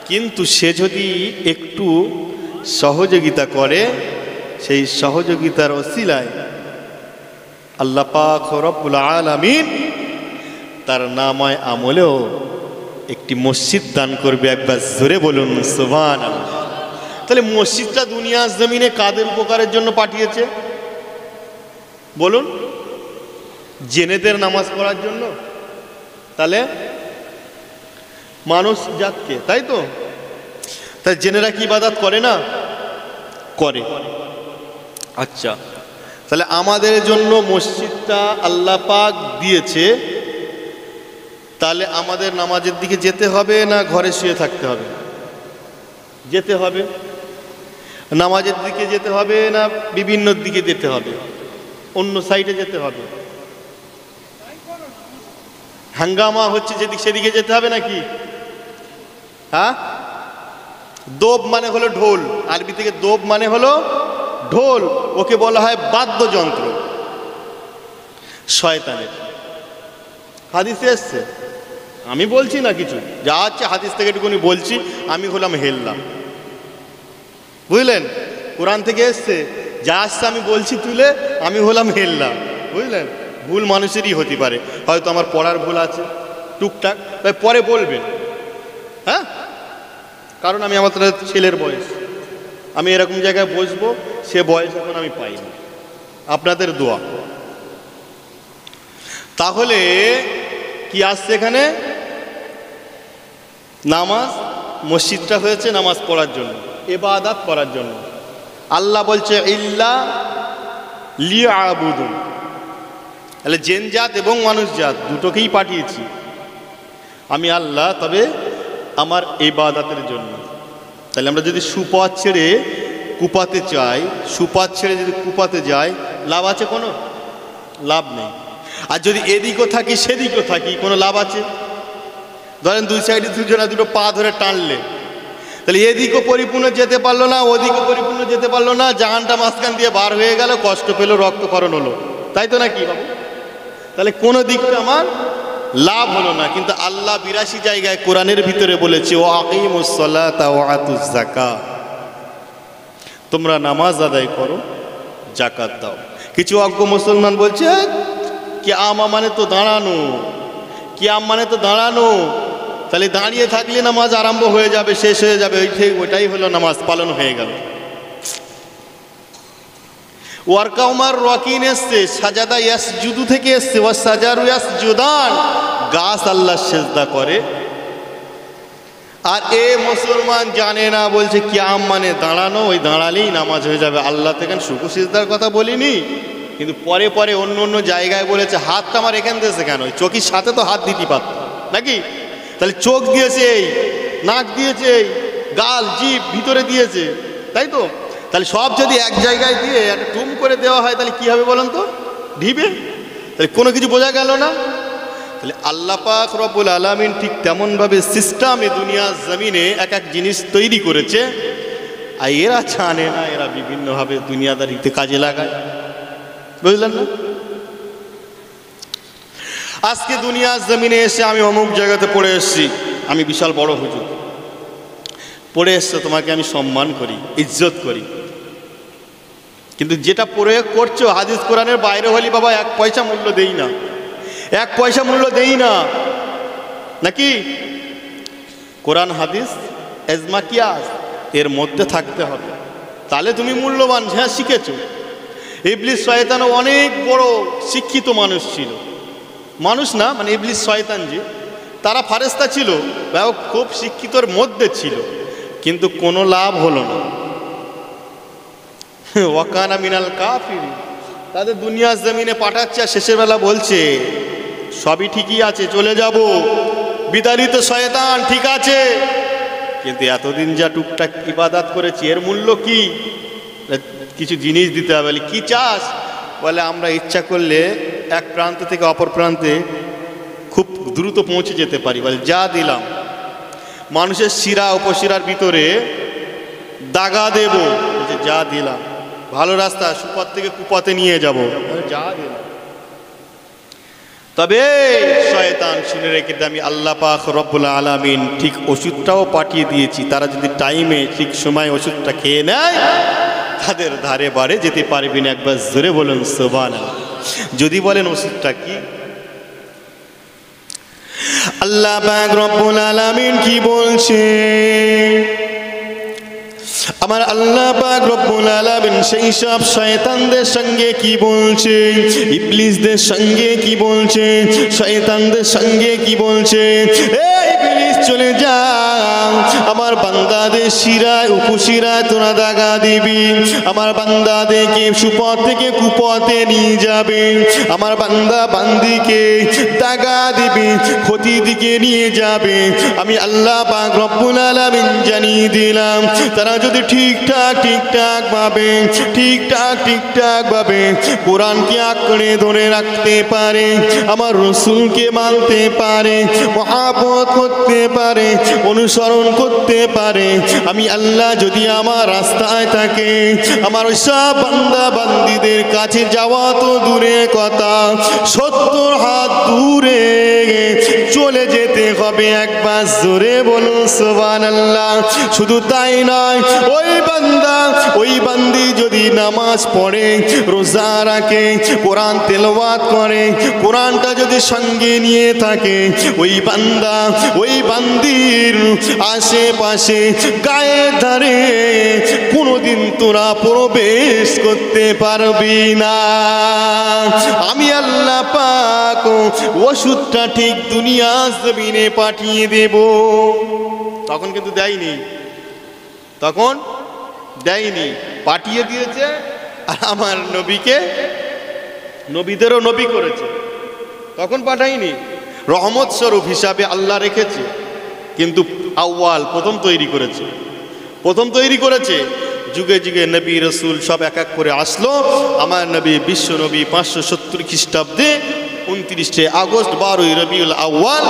কিন্তু সে যদি একটু সহযোগিতা করে, সেই সহযোগিতার ওসিলায় আল্লাহ পাক রব্বুল আলামিন তার নামায় আমলেও একটি মসজিদ দান করবে। একবার জোরে বলুন সুবহানাল্লাহ। তাহলে মসজিদটা দুনিয়ার জমিনে কাদের উপকারের জন্য পাঠিয়েছে বলুন? জেনেদের নামাজ পড়ার জন্য? তাহলে মানুষ জাতকে, তাই তো? তাই জেনেরা কি ইবাদত করে না? করে। আচ্ছা, তাহলে আমাদের জন্য মসজিদটা আল্লাহ পাক দিয়েছে, তাহলে আমাদের নামাজের দিকে যেতে হবে না ঘরে শুয়ে থাকতে হবে? যেতে হবে। নামাজের দিকে যেতে হবে না বিভিন্ন দিকে যেতে হবে? অন্য সাইডে যেতে হবে। হাঙ্গামা হচ্ছে যেদিকে সেদিকে যেতে হবে নাকি? হ্যাঁ, দোব মানে হলো ঢোল, আরবি থেকে দোব মানে হলো ঢোল, ওকে বলা হয় বাদ্যযন্ত্র শয়তানের। হাদিসে এসছে, আমি বলছি না কিছু, যা আছে হাদিস থেকে একটুখানি বলছি, আমি হলাম হেললাম, বুঝলেন? কোরআন থেকে এসছে, যা আসছে আমি বলছি তুলে, আমি হলাম হেললাম, বুঝলেন? ভুল মানুষেরই হতে পারে, হয়তো আমার পড়ার ভুল আছে টুকটাক, তাই পরে বলবেন। হ্যাঁ, কারণ আমি আমার ছেলের বয়স, আমি এরকম জায়গায় বসবো, সে বয়স এখন আমি পাইনি, আপনাদের দোয়া। তাহলে কি আসছে এখানে? নামাজ, মসজিদটা হয়েছে নামাজ পড়ার জন্য, ইবাদত করার জন্য। আল্লাহ বলছে ইল্লা লিয়াবুদুন, তাহলে জিন জাত এবং মানুষ জাত দুটোকেই পাঠিয়েছি আমি আল্লাহ, তবে আমার ইবাদতের জন্য। তাহলে আমরা যদি সুপথ ছেড়ে কুপাতে চাই, সুপথ ছেড়ে যদি কুপাতে যাই, লাভ আছে? কোনো লাভ নেই। আর যদি এদিকও থাকি সেদিকও থাকি, কোনো লাভ আছে? ধরেন দুই সাইডে দুজনা দুটো পা ধরে টানলে, তাহলে এদিকও পরিপূর্ণ যেতে পারলো না, ওদিকও পরিপূর্ণ যেতে পারলো না, জাহানটা মাঝখান দিয়ে বার হয়ে গেল, কষ্ট পেলো, রক্তক্ষরণ হলো, তাই তো নাকি বাবু? তাহলে কোনো দিকটা আমার লাভ হলো না। কিন্তু আল্লাহ 82 জায়গায় কোরআনের ভিতরে বলেছে, ও আকিমুস সালাতা ওয়া আতুজ যাকাত, তোমরা নামাজ আদায় করো, যাকাত দাও। কিছু অজ্ঞ মুসলমান বলছে কিয়ামা মানে তো দাঁড়ানো, কিয়াম মানে তো দাঁড়ানো, তাহলে দাঁড়িয়ে থাকলে নামাজ আরম্ভ হয়ে যাবে, শেষ হয়ে যাবে, ওইটাই হলো নামাজ পালন হয়ে গেল। ওয়ারকাউমার রকিন এসছে, সাজাদা ইয়াসজুদু থেকে এসছে, ওয়া সাজারু ইয়াসজুদান, গাছ আল্লাহ সেজদা করে। আর এ মুসলমান জানে না, বলছে কিয়াম মানে দাঁড়ানো, ওই দাঁড়ালেই নামাজ হয়ে যাবে। আল্লাহ থেকে শুকু সিজদার কথা বলিনি, কিন্তু পরে পরে অন্য অন্য জায়গায় বলেছে হাতটা আমার এখান দিয়েছে কেন? ওই চোখের সাথে তো হাত দিতে পারত নাকি? তাহলে চোখ দিয়েছে এই, নাক দিয়েছে এই, গাল জিভ ভিতরে দিয়েছে, তাই তো? তাহলে সব যদি এক জায়গায় দিয়ে একটা টুম করে দেওয়া হয়, তাহলে কি হবে বলেন তো? ঢিবে। তাহলে কোনো কিছু বোঝা গেল না। তাহলে আল্লাহ পাক রব্বুল আলামিন ঠিক তেমনভাবে সিস্টেমে দুনিয়ার জমিনে এক এক জিনিস তৈরি করেছে, আর এরা জানে না, এরা বিভিন্নভাবে দুনিয়াদারিতে কাজে লাগায়, বুঝলেন না? আজকে দুনিয়ার জমিনে এসে আমি অমুক জায়গাতে পড়ে এসেছি, আমি বিশাল বড় হুজুর, পড়ে এসছো, তোমাকে আমি সম্মান করি, ইজ্জত করি, কিন্তু যেটা প্রয়োগ করছো হাদিস কোরআনের বাইরে হলে বাবা 1 পয়সা মূল্য দেই না, 1 পয়সা মূল্য দেই না, নাকি? কোরআন হাদিস এজমা কিয়াস এর মধ্যে থাকতে হবে, তাহলে তুমি মূল্যবান। হ্যাঁ, শিখেছো। ইবলিস শয়তানও অনেক বড় শিক্ষিত মানুষ ছিল, মানুষ না মানে ইবলিস শয়তান যে, তারা ফারেস্তা ছিল, খুব শিক্ষিতর মধ্যে ছিল, কিন্তু কোনো লাভ হলো না। ওয়াকানা মিনাল কাফির, তাদের দুনিয়ার জমিনে পাঠাচ্ছে, আর শেষের বেলা বলছে সবই ঠিকই আছে, চলে যাব, বিতাড়িত শয়তান ঠিক আছে, কিন্তু এতদিন যা টুকটাক ইবাদত করেছি এর মূল্য কি? কিছু জিনিস দিতে হবে। বলে কি চাস? বলে আমরা ইচ্ছা করলে এক প্রান্ত থেকে অপর প্রান্তে খুব দ্রুত পৌঁছে যেতে পারি। বলে যা দিলাম। মানুষের শিরা উপশিরার ভিতরে দাগা দেব, যা দিলাম। ভালো রাস্তা, সুপথ থেকে কুপথে নিয়ে যাব, যা দিলাম। তবে শয়তান শুনে রেখে দে, আমি আল্লাহ পাক রব্বুল আলামিন ঠিক ওষুধটাও পাঠিয়ে দিয়েছি, তারা যদি টাইমে ঠিক সময় ওষুধটা খেয়ে নেয় তাদের ধারে বাড়ে যেতে পারবি না। একবার জোরে বলুন সুবহানাল্লাহ। যদি বলেন ওষুধটা কি, আল্লাহ পাক রব্বুল আলামিন কি বলছে? আমার আল্লাহ পাক রব্বুল আলামিন সেই সব শয়তানদের সঙ্গে কি বলছে, ইবলিসদের সঙ্গে কি বলছে, শয়তানদের সঙ্গে কি বলছে, এই ইবলিস চলে যা, আমার বান্দাদের শিরায় উপশিরায় তোরা দাগা দিবি, আমার বান্দাদেরকে সুপথ থেকে কুপথে নিয়ে যাবে, আমার বান্দা বান্দিকে দাগা দিবি, ক্ষতির দিকে নিয়ে যাবে। আমি আল্লাহ পাক রব্বুল আলামিন জানিয়ে দিলাম, তারা যদি ঠিকঠাক ভাবে কোরআনকে আঁকড়ে ধরে রাখতে পারে, আমার রসুলকে মানতে পারে, মহাব্বত করতে পারে, অনুসরণ করতে পারে, আমি আল্লাহ যদি আমার রাস্তায় থাকে, আমার সব বান্দা বান্দিদের কাছে যাওয়া তো দূরে কথা, 70 হাত দূরে চলে যেতে হবে। একবার জোরে বলুন সুবহানাল্লাহ। শুধু তাই নয়, ওই বান্দি যদি নামাজ পড়ে, রোজা রাখে, কোরআন তেলাওয়াত করে, কোরআনটা যদি সঙ্গে নিয়ে থাকে, ওই বান্দা ওই বান্দির আশেপাশে গায়ের ধারে কোনোদিন তোরা প্রবেশ করতে পারবি না। আমি আল্লাহ পাক ওষুধটা ঠিক দুনিয়া জমিনে পাঠিয়ে দেব। তখন কিন্তু দেয়নি, পাঠিয়ে দিয়েছে। আর আমার নবীকে, নবীদেরও নবী করেছে, তখন পাঠায়নি, রহমত স্বরূপ হিসাবে আল্লাহ রেখেছে। কিন্তু প্রথম তৈরি করেছে। যুগে যুগে নবী রসুল সব এক এক করে আসলো। আমার নবী বিশ্ব নবী 570 খ্রিস্টাব্দে 29 আগস্ট 12 রবিউল আউয়াল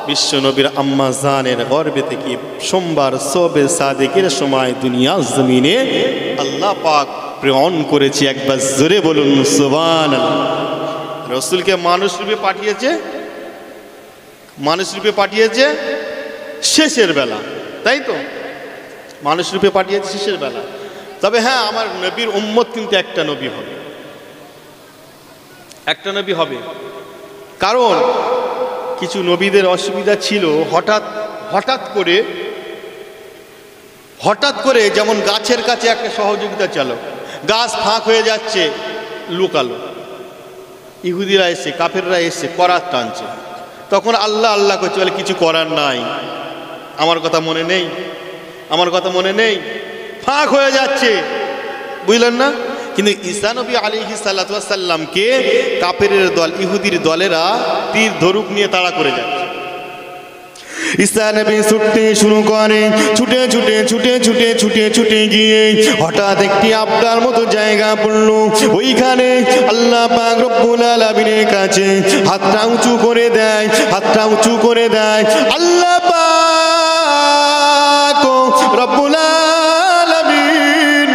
বিশ্ব নবীর আম্মা জানের গর্ভে থেকে সোমবার সবে সাদেকের সময় দুনিয়া জমিনে আল্লাহ পাক প্রেরণ করেছে। একবার জোরে বলুন সুবহানাল্লাহ। রসুলকে মানুষ রূপে পাঠিয়েছে শেষের বেলা, তাই তো, মানুষ রূপে পাঠিয়েছে শেষের বেলা। তবে হ্যাঁ, আমার নবীর উম্মত কিন্তু একটা নবী হবে। কারণ কিছু নবীদের অসুবিধা ছিল, হঠাৎ করে যেমন গাছের কাছে একটা সহযোগিতা চালো, গাছ ফাঁক হয়ে যাচ্ছে, লুকালো, ইহুদিরা এসে, কাফেররা এসে করাত টানছে, তখন আল্লাহ করছে, বলে কিছু করার নাই, আমার কথা মনে নেই, ফাঁক হয়ে যাচ্ছে, বুঝলেন না? কিন্তু ঈসা নবী আলাইহিস সালাতু ওয়াস সালামকে কাফেরের দল, ইহুদির দলেরা তীর ধনুক নিয়ে তাড়া করে যাচ্ছে। ঈসা নবী ছুটতে শুরু করে, ছুটে গিয়ে হঠাৎ একটি আবদার মতো জায়গা পড়লো। ওইখানে আল্লাহ পাক রব্বুল আলামিনের কাছে হাতটা উঁচু করে দেয়। আল্লাহ পাক রব্বুল আলামিন,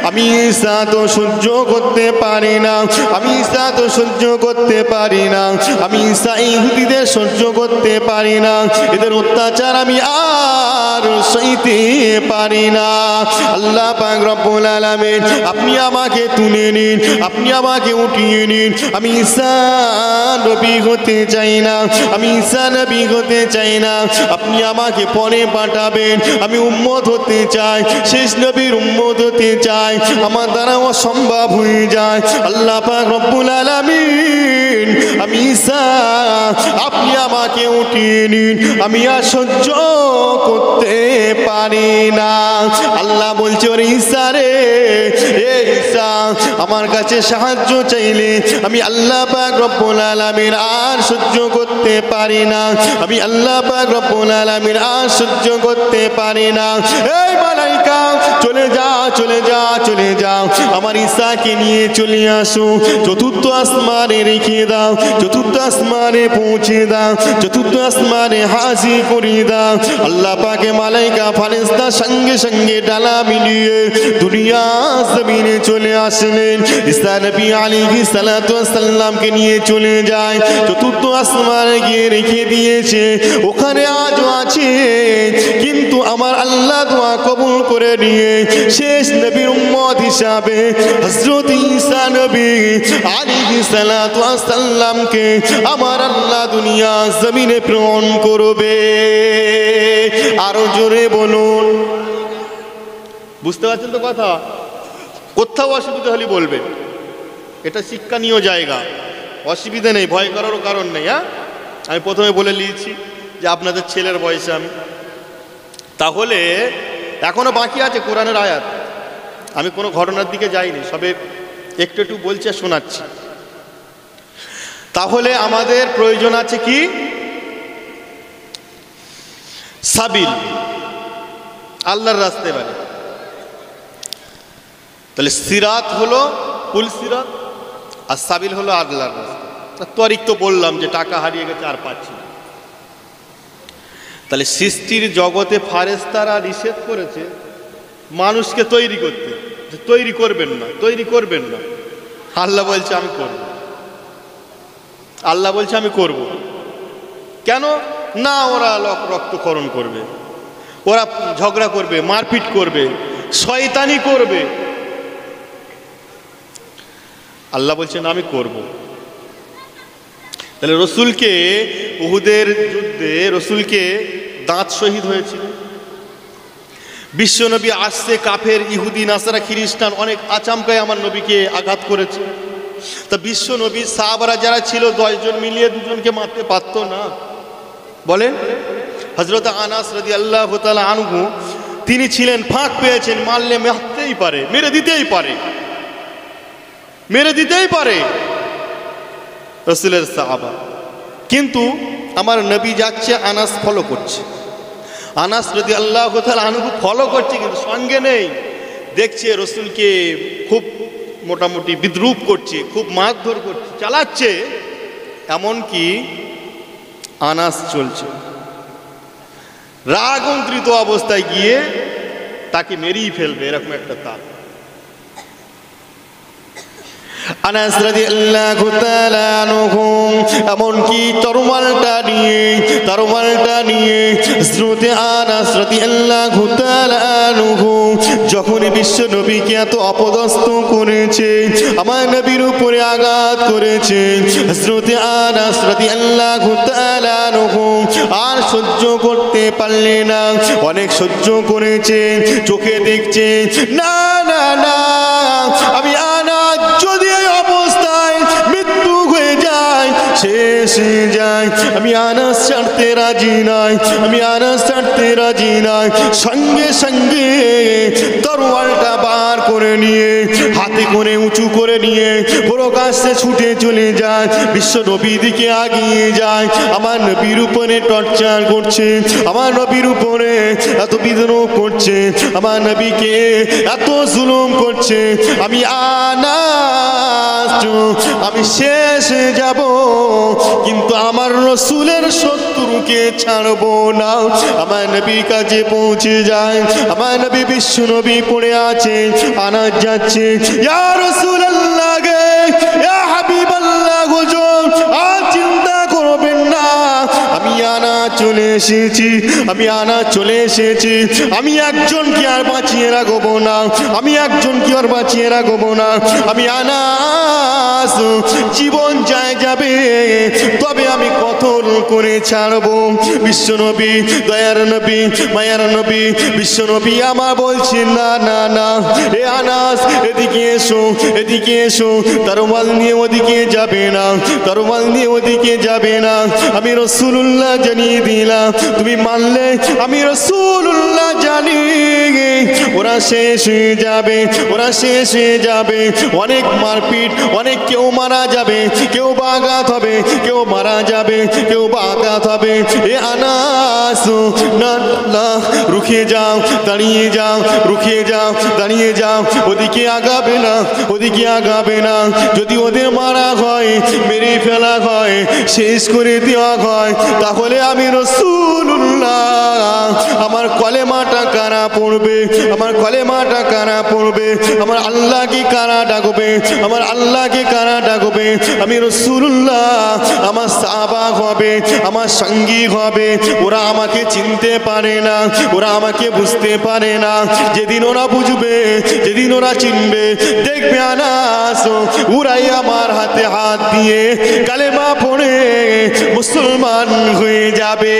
আমি ঈসা তো সহ্য করতে পারি না, আমি ঈসা ইহুদিদের সহ্য করতে পারি না, এদের অত্যাচার আমি আর সইতে পারি না। আল্লাহ পাক রব্বুল আলামিন, আপনি আমাকে তুলে নিন, আপনি আমাকে উঠিয়ে নিন, আমি ঈসা নবী হতে চাই না, আপনি আমাকে পরে পাঠাবেন, আমি উম্মত হতে চাই, শেষ নবীর উম্মত হতে চাই, আমার দ্বারা অসম্ভব হয়ে যায়। আল্লাহ পাক রব্বুল আলামিন, আমি ঈসা, আপনি আমাকে উঠিয়ে নিন, আমি আর সহ্য করতে পারি না। আল্লাহ বলছে, ওরে ঈসা রে, এ ঈসা, আমার কাছে সাহায্য চাইলে আমি আল্লাহ পাক রব্বুল আলামিন আর সহ্য করতে পারি না, আমি আল্লাহ পাক রব্বুল আলামিন আর সহ্য করতে পারি না। এই মালাইকা, চলে যাও, আমার ঈসাকে নিয়ে চলে আসো, চতুর্থ আসমানে রেখে দাও, চতুর্থ আসমানে পৌঁছে দাও, চতুর্থ আসমানে হাজির করে দাও। আল্লাহ পাকে মালাইকা ফারেস্তা সঙ্গে ডালা মিলিয়ে দুনিয়া জমিনে চলে আসলেন। ঈসা নবী আলাইহিস সালাতু ওয়াস সালামকে নিয়ে চলে যায়, চতুর্থ আসমানে গিয়ে রেখে দিয়েছে, ওখানে আজও আছে। কিন্তু আমার আল্লাহ দোয়া কবুল করে নিয়ে শেষ নবীর উম্মত হিসাবে হযরত ঈসা নবী আলাইহিস সালাতু ওয়াস সালামকে আমার আল্লাহ দুনিয়া জমিনে প্রেরণ করবে। আরো জোরে বলুন, বুঝতে পারছেন তো কথা? কোথাও অসুবিধা হলে বলবেন, এটা শিক্ষণীয় জায়গা, অসুবিধা নেই, ভয় করারও কারণ নেই। হ্যাঁ, আমি প্রথমে বলে নিয়েছি যে আপনাদের ছেলের বয়সে আমি। তাহলে এখনো বাকি আছে কোরআনের আয়াত, আমি কোনো ঘটনার দিকে যাইনি, সবে একটু একটু বলছি আর শোনাচ্ছি। তাহলে আমাদের প্রয়োজন আছে কি? সাবিল, আল্লাহর রাস্তায় মানে। তাহলে সিরাত হলো কুল সিরাত, আর সাবিল হলো আল্লাহর রাস্তা। তরিক তো বললাম যে টাকা হারিয়ে গেছে আর পাচ্ছি না। তাহলে সৃষ্টির জগতে ফারেস্তারা নিষেধ করেছে মানুষকে তৈরি করতে, তৈরি করবেন না, তৈরি করবেন না। আল্লাহ বলছে আমি করব, আল্লাহ বলছে আমি করব। কেন না? ওরা রক্তক্ষরণ করবে, ওরা ঝগড়া করবে, মারপিট করবে, শয়তানি করবে। আল্লাহ বলছেন আমি করব। তাহলে রসুলকে উহুদের যুদ্ধে রসুলকে দাঁত শহীদ হয়েছিল। বিশ্বনবী আসছে, কাফের ইহুদি নাসারা খ্রিস্টান অনেক আচমকায় আমার নবীকে আঘাত করেছে। তা বিশ্বনবী সাহাবারা যারা ছিল 10 জন মিলিয়ে 2 জনকে মারতে পারতো না? বলেন। হযরত আনাস রাদিয়াল্লাহু তাআলা আনহু তিনি ছিলেন, ফাঁক পেয়েছেন, মারলে মারতেই পারে, মেরে দিতেই পারে, মেরে দিতেই পারে রাসূলের সাহাবা। কিন্তু আমার নবী যাচ্ছে, আনাস ফলো করছে, আনাস রাদিয়াল্লাহু তাআলা আনহু ফলো করছে, কিন্তু সঙ্গে নেই। দেখছে রসুলকে খুব মোটামুটি বিদ্রুপ করছে, খুব মারধর করছে, চালাচ্ছে। এমনকি আনাস চলছে, রাগান্বিত অবস্থায় গিয়ে তাকে মেরেই ফেলবে, এরকম একটা তার। আনাস রাদিয়াল্লাহু তাআলা আনহু এমনকি তরবারটা নিয়ে হযরত আনাস রাদিয়াল্লাহু তাআলা আনহু যখন বিশ্ব নবীকে এত অপদস্থ করেছে, আমার নবীর উপরে আঘাত করেছে, হযরত আনাস রাদিয়াল্লাহু তাআলা আনহু আর সহ্য করতে পারলে না, অনেক সহ্য করেছে, চোখে দেখছে না না না, আমি আনাস যদি এই অবস্থায় মৃত্যু হয়ে যায়, শেষ হয়ে যায়, আমি আনাস ছাড়তে রাজি নাই, আমি আনাস ছাড়তে রাজি নাই। সঙ্গে সঙ্গে তরোয়ালটা বার করে নিয়ে হাতে করে উঁচু করে নিয়ে প্রকাশ্যে ছুটে চলে যায়, বিশ্ব নবীর দিকে আগিয়ে যায়। আমার নবীর উপরে টর্চার করছে, আমার নবীর উপরে এত বিদ্রোহ করছে, আমার নবীকে এত জুলুম করছে, আমি আনাস আমি শেষ হয়ে যাব, কিন্তু আমার রসুলের শত্রুকে ছাড়বো না। আমার নবীর কাছে পৌঁছে যায়, আমার নবী বিশ্ব নবী পড়ে আছে, আনাস যাচ্ছে, ইয়া রাসূলুল্লাহ গে, ইয়া হাবিবাল্লাহ হুজুর, আর চিন্তা করবেন না, আমি আনাস চলে এসেছি, আমি আনাস চলে এসেছি, আমি একজনকে আর বাঁচিয়ে রাখবো না, আমি একজনকে আর বাঁচিয়ে রাখবো না, আমি আনাস জীবন যায় যাবে, তবে আমি কতল করে ছাড়বো। বিশ্বনবী দয়ার নবী মায়ার নবী বিশ্বনবী আমার বলছে না না না, এ আনাস এদিকে এসো, এদিকে এসো, তরবাল নিয়ে ওদিকে যাবে না, তরবাল নিয়ে ওদিকে যাবে না, আমি রাসূলুল্লাহ জানিয়ে দিলাম, তুমি মানলে আমি রাসূলুল্লাহ জানি ওরা শেষ হয়ে যাবে, ওরা শেষ হয়ে যাবে, অনেক মারপিট, অনেক কেউ মারা যাবে, কেউ আঘাত হবে, কেউ মারা যাবে, কেউ আঘাত হবে। এ আনাস না না, রুখে যাও, দাঁড়িয়ে যাও, রুখে যাও, দাঁড়িয়ে যাও, ওদিকে আগাবে না, ওদিকে আগাবে না, যদি ওদের মারা হয়, মেরে ফেলা হয়, শেষ করে দেওয়া হয়, তাহলে আমি রাসূলুল্লাহ আমার কলেমাটা কারা পড়বে, আমার কলেমাটা কারা পড়বে, আমার আল্লাহকে কারা ডাকবে, আমার আল্লাহকে কারা ডাকবে, আমি রাসূলুল্লাহ, আমার সাহাবা হবে, আমার সঙ্গী হবে, ওরা আমাকে চিনতে পারে না, ওরা আমাকে বুঝতে পারে না, যেদিন ওরা বুঝবে, যেদিন ওরা চিনবে, দেখবে আনাস ওরাই আমার হাতে হাত দিয়ে কালেমা পড়ে মুসলমান হয়ে যাবে।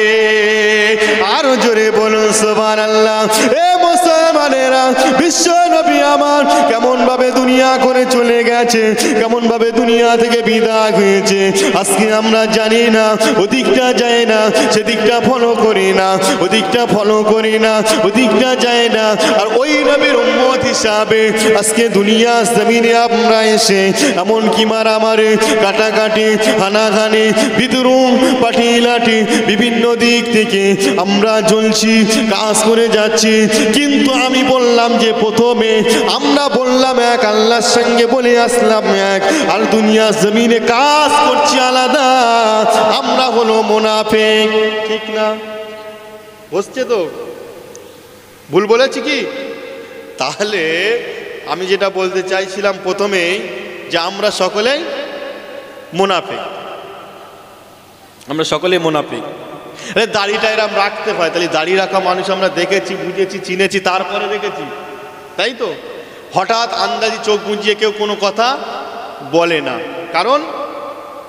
আরো জোরে বলুন সুবহানাল্লাহ। এ মুসলমান মুসলমানেরা, বিশ্ব নবী আমার কেমন ভাবে দুনিয়া করে চলে গেছে, কেমন ভাবে দুনিয়া থেকে বিদায় হয়েছে, আজকে আমরা জানি না, ওদিকটা যায় না, সেদিকটা ফলো করি না, ওদিকটা ফলো করি না, ওদিকটা যায় না। আর ওই নবীর উম্মত হিসাবে আজকে দুনিয়া জমিনে আমরা এসে এমনকি মারামারি, কাটাকাটি, হানাহানি, বিদ্রোহ, পাটি লাঠি বিভিন্ন দিক থেকে আমরা চলছি, কাজ করে যাচ্ছি। কিন্তু আমি বললাম যে প্রথমে আমরা বললাম এক, আল্লাহর সঙ্গে বলে আসলাম এক, আর দুনিয়া জমিনে কাজ করছি আলাদা। আমরা হলো মুনাফিক, ঠিক না? বুঝছে তো? ভুল বলেছি কি? তাহলে আমি যেটা বলতে চাইছিলাম প্রথমেই, যে আমরা সকলেই মুনাফিক, আমরা সকলেই মুনাফিক। দাড়িটা এরম রাখতে হয়, তাহলে দাড়ি রাখা মানুষ আমরা দেখেছি, বুঝেছি, চিনেছি, তারপরে দেখেছি, তাই তো? হঠাৎ আন্দাজি চোখ বুঝিয়ে কেউ কোনো কথা বলে না, কারণ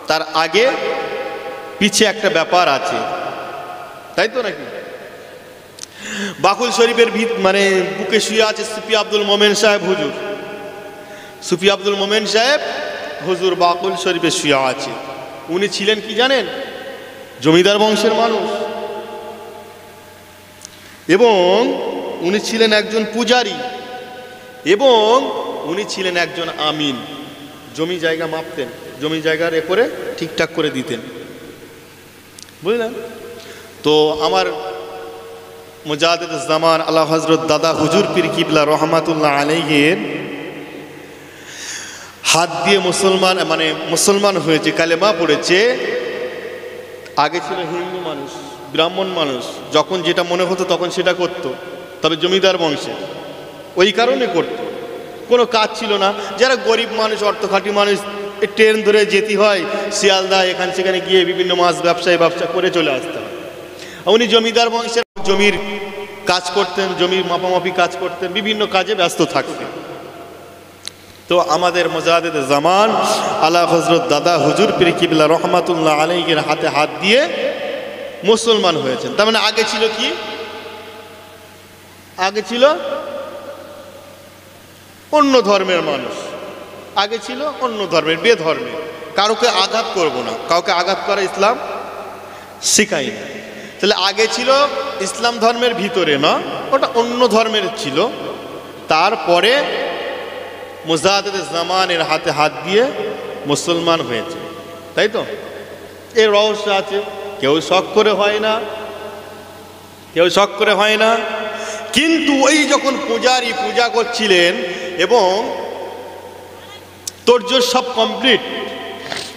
তার আগে পিছে একটা ব্যাপার আছে, তাই তো নাকি? বাকুল শরীফের মানে বুকে শুয়ে আছে সুফি আব্দুল মোমেন সাহেব হুজুর। সুফি আব্দুল মোমেন সাহেব হুজুর বাকুল শরীফে শুয়ে আছে। উনি ছিলেন কি জানেন? জমিদার বংশের মানুষ, এবং উনি ছিলেন একজন পূজারী, এবং উনি ছিলেন একজন আমিন। জমি জায়গা মাপতেন, জমি জায়গার এ করে ঠিকঠাক করে দিতেন, বুঝলেন তো? আমার মুজাদ্দিদ জামান আলা হযরত দাদা হুজুর পীর কিবলা রহমাতুল্লাহ আলাইহির হাত দিয়ে মুসলমান, মানে মুসলমান হয়েছে, কালেমা পড়েছে। আগে ছিল হিন্দু মানুষ, ব্রাহ্মণ মানুষ, যখন যেটা মনে হতো তখন সেটা করত, তবে জমিদার বংশের, ওই কারণে করত, কোনো কাজ ছিল না। যারা গরিব মানুষ, অর্থখাঁটি মানুষ, ট্রেন ধরে যেতে হয় শিয়ালদা, এখান সেখানে গিয়ে বিভিন্ন মাছ ব্যবসা করে চলে আসতে হয়। উনি জমিদার বংশের, জমির কাজ করতেন, জমির মাপামাপি কাজ করতেন, বিভিন্ন কাজে ব্যস্ত থাকতেন। তো আমাদের মুজাদ্দিদ জামান আলা হযরত দাদা হুজুর পীর কিবলা রহমাতুল্লাহ আলাইহির হাতে হাত দিয়ে মুসলমান হয়েছেন। তার মানে আগে ছিল কি? আগে ছিল অন্য ধর্মের মানুষ, আগে ছিল অন্য ধর্মের, বেধর্মের, কাউকে আঘাত করব না, কাউকে আঘাত করা ইসলাম শিখাই না। তাহলে আগে ছিল ইসলাম ধর্মের ভিতরে না, ওটা অন্য ধর্মের ছিল। তারপরে মুজাদ্দিদ জামানের হাতে হাত দিয়ে মুসলমান হয়েছে, তাই তো? এর রহস্য আছে, কেউ শখ করে হয় না, কেউ শখ করে হয় না। কিন্তু ওই যখন পূজারি পূজা করছিলেন এবং তোড়জোড় সব কমপ্লিট,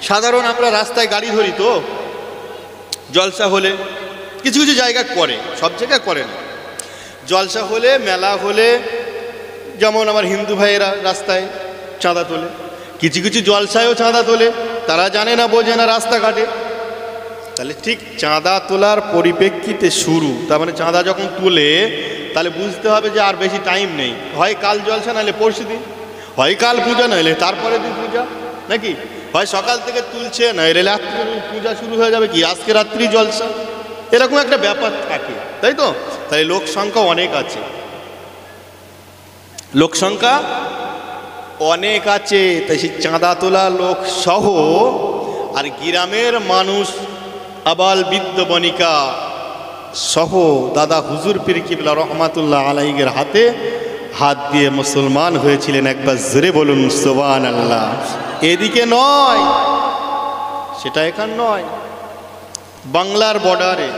সাধারণ আমরা রাস্তায় গাড়ি ধরি তো, জলসা হলে কিছু কিছু জায়গায় করে, সব জায়গায় করে না। জলসা হলে, মেলা হলে, যেমন আমার হিন্দু ভাইয়েরা রাস্তায় চাঁদা তোলে, কিছু কিছু জলসায়ও চাঁদা তোলে, তারা জানে না, বোঝে না রাস্তাঘাটে। তাহলে ঠিক চাঁদা তোলার পরিপ্রেক্ষিতে শুরু, তার মানে চাঁদা যখন তোলে তাহলে বুঝতে হবে যে আর বেশি টাইম নেই, হয় কাল জলসা, নাহলে পরশু দিন, হয় কাল পূজা, নাহলে তারপরে দিন পূজা, নাকি? হয় সকাল থেকে তুলছে, নাহলে রাত্রি পূজা শুরু হয়ে যাবে, কি আজকে রাত্রি জলসা, এরকম একটা ব্যাপার থাকে, তাই তো? তাই লোক সংখ্যা অনেক আছে, লোক সংখ্যা অনেক আছে। তাই সেই চাঁদা তোলা লোক সহ আর গ্রামের মানুষ, আবাল বৃদ্ধ বনিকা সহ দাদা হুজুর পীর কিবলা রহমাতুল্লাহ আলাইহির হাতে হাত দিয়ে মুসলমান হয়েছিলেন। একবার জোরে বলুন সুবহানাল্লাহ। এদিকে নয়, সেটা এখান নয়, বাংলার বর্ডারে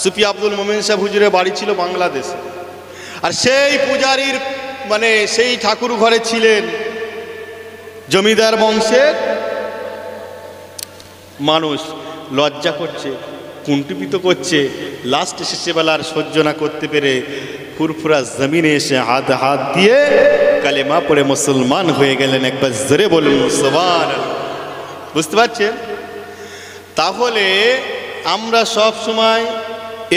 সুফি আব্দুল মোমেন সাহেব হুজুরের বাড়ি ছিল বাংলাদেশে। আর সেই পূজারীর, মানে সেই ঠাকুর ঘরে ছিলেন জমিদার বংশের মানুষ। লজ্জা করছে, কুণ্ঠিত করছে, লাস্ট শেষেবেলার সহ্য না করতে পেরে ফুরফুরা জমিনে এসে হাত হাত দিয়ে কালেমা পড়ে মুসলমান হয়ে গেলেন। একবার জোরে বলুন সুবহানাল্লাহ। বুঝতে পারছেন? তাহলে আমরা সব সময়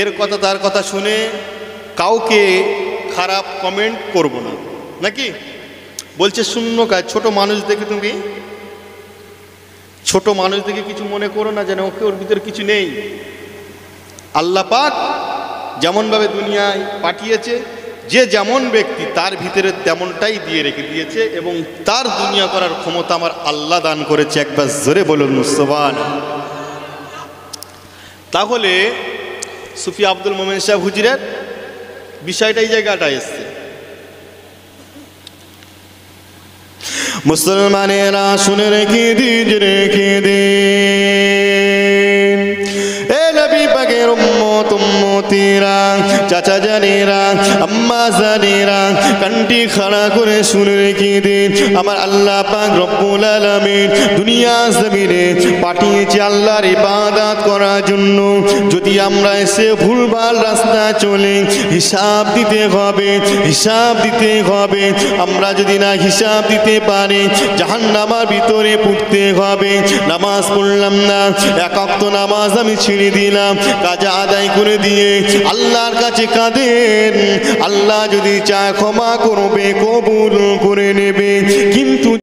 এর কথা তার কথা শুনে কাউকে খারাপ কমেন্ট করব না, নাকি? বলছে শূন্য কাজ, ছোট মানুষ দেখে তুমি, ছোট মানুষ দেখে কিছু মনে করো না, যেন ওর ভিতরে কিছু নেই। আল্লাহ পাক যেমনভাবে দুনিয়ায় পাঠিয়েছে, যে যেমন ব্যক্তি তার ভিতরে তেমনটাই দিয়ে রেখে দিয়েছে এবং তার দুনিয়া করার ক্ষমতা আমার আল্লাহ দান করেছে। একবার জোরে বলুন সুবহানাল্লাহ। তাহলে সুফি আব্দুল মোমেন সাহেব হুজুরের বিষয়টা এই জায়গাটায় এসছে। মুসলমানেরা শুনে রেখে দিন, এ নবী পাকের উম্মত উম্মতিরা, চাচা জানেরা, আম্মা জানেরা, কানটি খাড়া করে শুনে রেখে দিন। আমার আল্লাহ পাক রব্বুল আলামিন দুনিয়া জমিনে পাঠিয়েছে আল্লাহর ইবাদত করার জন্য। যদি আমরা এসে ভুলভাল রাস্তা চলে হিসাব দিতে হবে, হিসাব দিতে হবে। আমরা যদি না হিসাব দিতে পারি জাহান্নামের ভিতরে পড়তে হবে। নামাজ পড়লাম না, এক ওয়াক্ত নামাজ আমি ছেড়ে দিলাম, কাজা আদায় করে দিয়ে আল্লাহর কাছে কাঁদেন। আল্লাহ যদি চায় ক্ষমা করবে, কবুল করে নেবে। কিন্তু